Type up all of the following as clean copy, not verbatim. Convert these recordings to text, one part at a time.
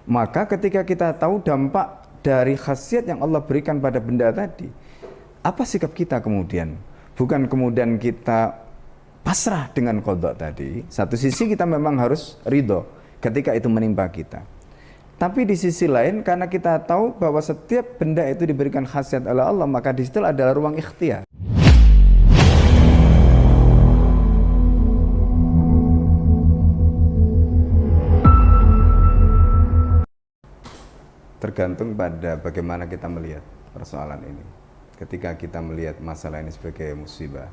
Maka ketika kita tahu dampak dari khasiat yang Allah berikan pada benda tadi, apa sikap kita kemudian? Bukan kemudian kita pasrah dengan qada tadi. Satu sisi kita memang harus ridho ketika itu menimpa kita. Tapi di sisi lain, karena kita tahu bahwa setiap benda itu diberikan khasiat oleh Allah, maka di situ adalah ruang ikhtiar. Tergantung pada bagaimana kita melihat persoalan ini. Ketika kita melihat masalah ini sebagai musibah,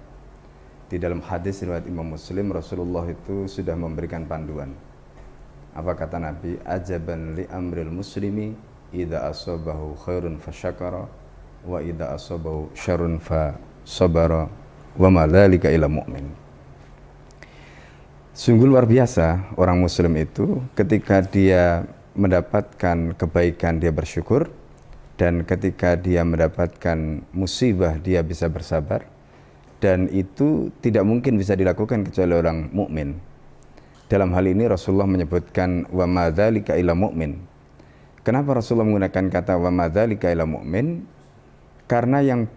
di dalam hadis riwayat Imam Muslim, Rasulullah itu sudah memberikan panduan. Apa kata Nabi? Ajaban li amril muslimi idza asabahu khairun fasyakara wa idza asabahu syarrun fa sabara wa ma dzalika ila mu'min. Sungguh luar biasa orang muslim itu ketika dia mendapatkan kebaikan dia bersyukur, dan ketika dia mendapatkan musibah dia bisa bersabar, dan itu tidak mungkin bisa dilakukan kecuali orang mukmin. Dalam hal ini Rasulullah menyebutkan wa ma dzalika illa mu'min. Kenapa Rasulullah menggunakan kata wa ma dzalika illa mu'min? Karena yang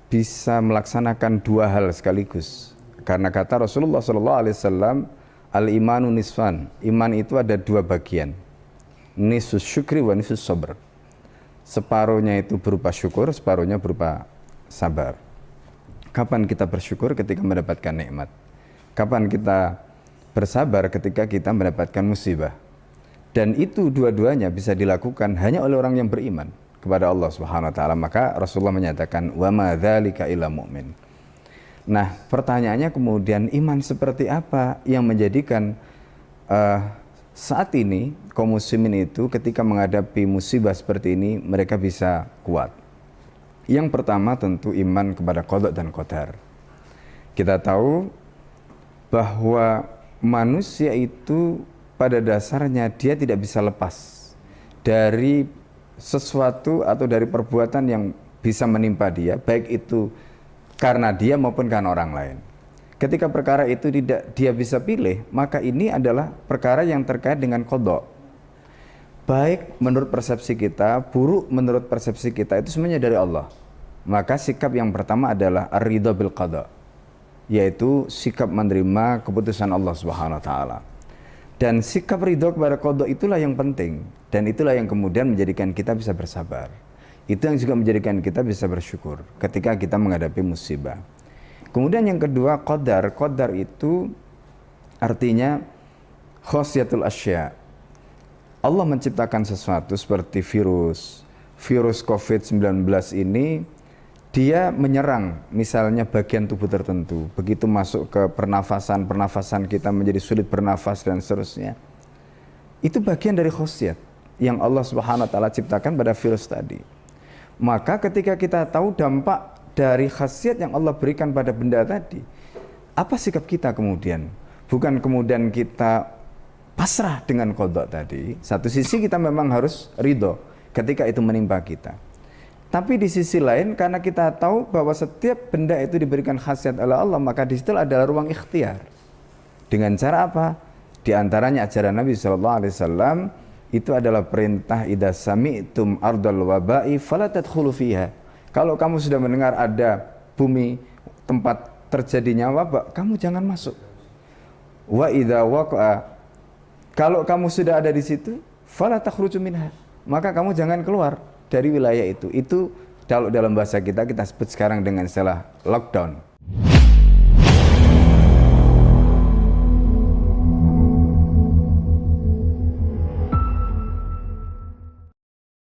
bisa melaksanakan dua hal sekaligus. Karena kata Rasulullah SAW, al-imanu nisfan. Iman itu ada dua bagian. Nisus syukri wa nisus sabr. Separuhnya itu berupa syukur, separuhnya berupa sabar. Kapan kita bersyukur? Ketika mendapatkan nikmat. Kapan kita bersabar? Ketika kita mendapatkan musibah. Dan itu dua-duanya bisa dilakukan hanya oleh orang yang beriman kepada Allah Subhanahu wa taala. Maka Rasulullah menyatakan wa ma dzalika illa mu'min. Nah, pertanyaannya kemudian, iman seperti apa yang menjadikan saat ini kaum muslimin itu ketika menghadapi musibah seperti ini mereka bisa kuat? Yang pertama tentu iman kepada qada dan qadar. Kita tahu bahwa manusia itu pada dasarnya dia tidak bisa lepas dari sesuatu atau dari perbuatan yang bisa menimpa dia, baik itu karena dia maupun karena orang lain. Ketika perkara itu tidak dia bisa pilih, maka ini adalah perkara yang terkait dengan qada. Baik menurut persepsi kita, buruk menurut persepsi kita, itu semuanya dari Allah. Maka sikap yang pertama adalah ar-ridha bil qada, yaitu sikap menerima keputusan Allah Subhanahu wa taala. Dan sikap ridha kepada qada itulah yang penting, dan itulah yang kemudian menjadikan kita bisa bersabar. Itu yang juga menjadikan kita bisa bersyukur ketika kita menghadapi musibah. Kemudian yang kedua, qadar. Qadar itu artinya khosiatul asya. Allah menciptakan sesuatu seperti virus COVID-19 ini, dia menyerang misalnya bagian tubuh tertentu. Begitu masuk ke pernafasan kita menjadi sulit bernafas dan seterusnya. Itu bagian dari khosiat yang Allah Subhanahu wa taala ciptakan pada virus tadi. Maka ketika kita tahu dampak dari khasiat yang Allah berikan pada benda tadi, apa sikap kita kemudian? Bukan kemudian kita pasrah dengan qada tadi. Satu sisi kita memang harus ridho ketika itu menimpa kita. Tapi di sisi lain, karena kita tahu bahwa setiap benda itu diberikan khasiat oleh Allah, maka di situ adalah ruang ikhtiar. Dengan cara apa? Di antaranya ajaran Nabi SAW itu adalah perintah idza sami'tum ardal waba'i fala tadkhulu fiha. Kalau kamu sudah mendengar ada bumi tempat terjadinya wabak, kamu jangan masuk. Wa idza waqa'a, kalau kamu sudah ada di situ, fala takhruju minha, maka kamu jangan keluar dari wilayah itu. Itu kalau dalam bahasa kita sebut sekarang dengan istilah lockdown.